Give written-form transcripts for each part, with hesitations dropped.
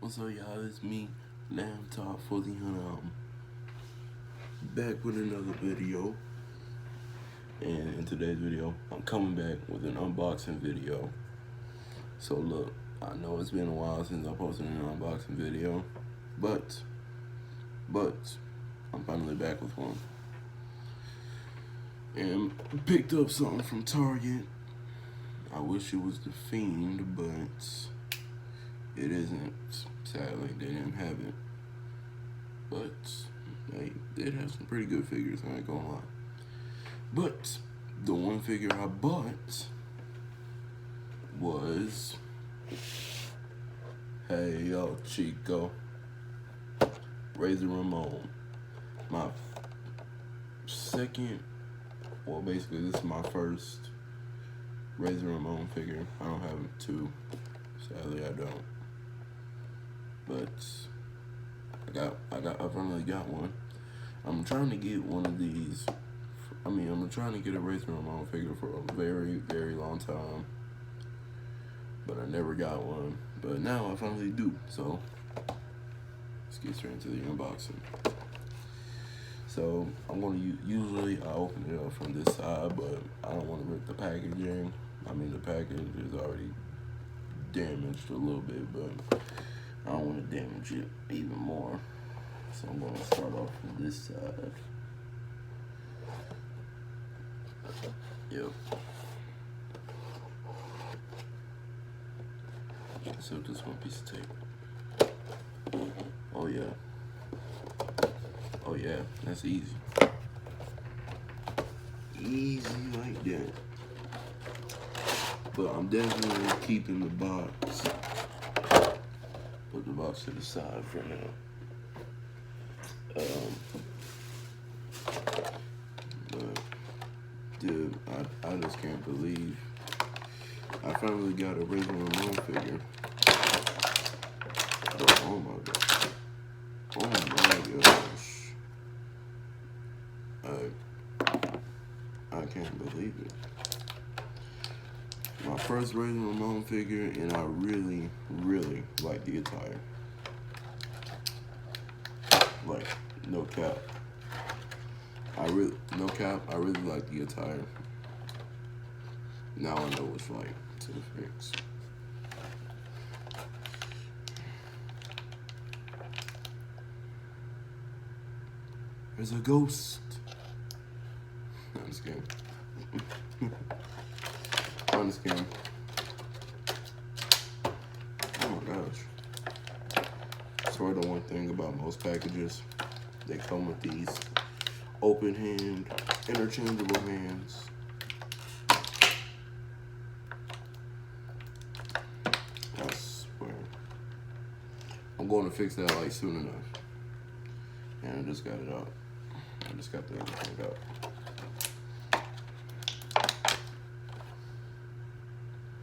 What's up, y'all? It's me, Lamb Top Fuzzy Hunter. Back with another video. And in today's video, I'm coming back with an unboxing video. So look, I know it's been a while since I posted an unboxing video, but I'm finally back with one. And picked up something from Target. I wish it was the Fiend, but it isn't. Sadly, they didn't have it. But they did have some pretty good figures, I ain't gonna lie. But the one figure I bought was, hey yo Chico, Ramon. My second, well basically this is my first Ramon figure. I don't have two, sadly I don't. But I finally got one. I'm trying to get one of these. I'm trying to get a Ramon figure for a very, very long time, but I never got one. But now I finally do. So let's get straight into the unboxing. So I'm gonna usually I open it up from this side, but I don't want to rip the packaging. The package is already damaged a little bit, but I don't want to damage it even more. So I'm going to start off from this side. Yep. So just one piece of tape. Oh yeah. Oh yeah, that's easy. Easy like that. But I'm definitely keeping the box. Put the box to the side for now. But dude, I just can't believe I finally got a Ramon figure. Oh my god. Oh my gosh. I can't believe it. My first Ramon figure, and I really, really like the attire. Like, no cap. I really like the attire. Now I know what's right to fix. There's a ghost. No, I'm just kidding. I'm just kidding. Oh my gosh. Sort of one thing about most packages, they come with these open hand, interchangeable hands. I swear. I'm going to fix that like soon enough. And I just got it out. I just got the everything out.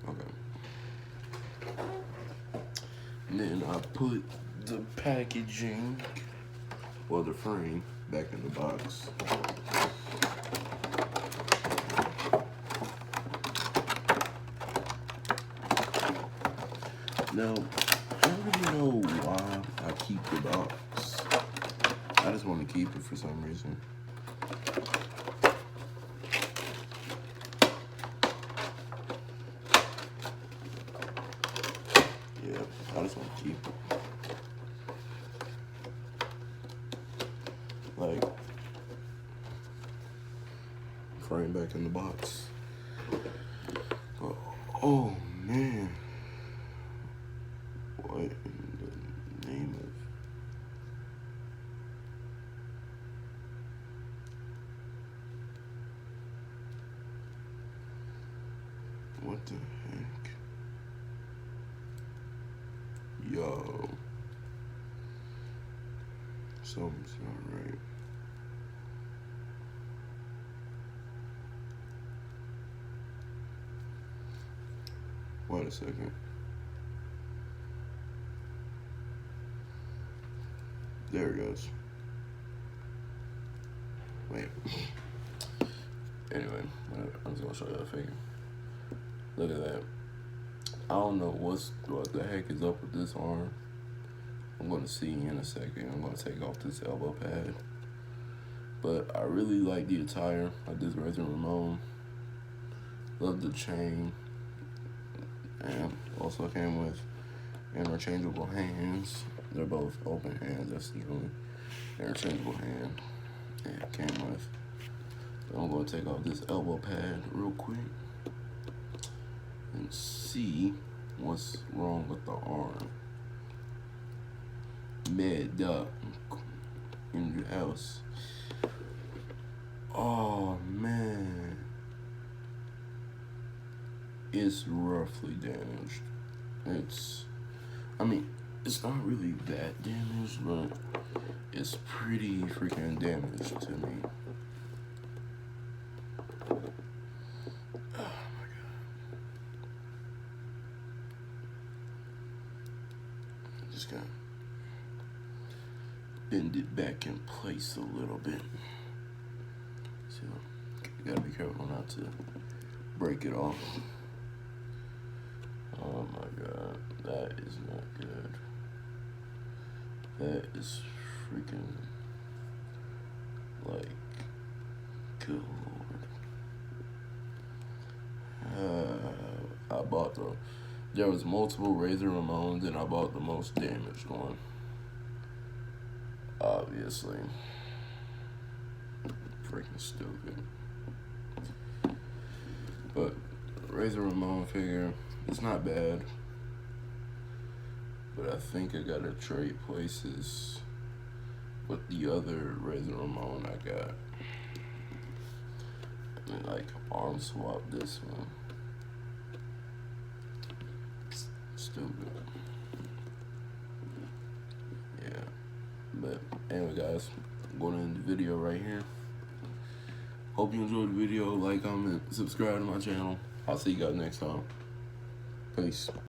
Okay. And then I put the packaging, or the frame, back in the box. Now, I don't really know why I keep the box. I just want to keep it for some reason. Yeah, I just want to keep it. Like, frame back in the box. But, oh man. What in the name of... What the heck? Yo. Something's not right. Wait a second. There it goes. Wait. Anyway, I'm just gonna show you the figure. Look at that. I don't know what the heck is up with this arm. I'm going to see in a second. I'm going to take off this elbow pad. But I really like the attire of this Razor Ramon. Love the chain. And also came with interchangeable hands. They're both open hands. That's the only interchangeable hand it came with. So I'm going to take off this elbow pad real quick and see what's wrong with the arm. Med up in your house. Oh man, it's roughly damaged. It's not really that damaged, but it's pretty freaking damaged to me. Oh my god. Just gotta bend it back in place a little bit. So, you gotta be careful not to break it off. Oh my god, that is not good. That is freaking, like, good lord. There was multiple Razor Ramones and I bought the most damaged one. Obviously. Freaking stupid. But Razor Ramon figure, it's not bad. But I think I gotta trade places with the other Razor Ramon I got. And like arm swap this one. Stupid. Yeah. But anyway guys, I'm going to end the video right here. Hope you enjoyed the video. Like, comment, subscribe to my channel. I'll see you guys next time. Peace.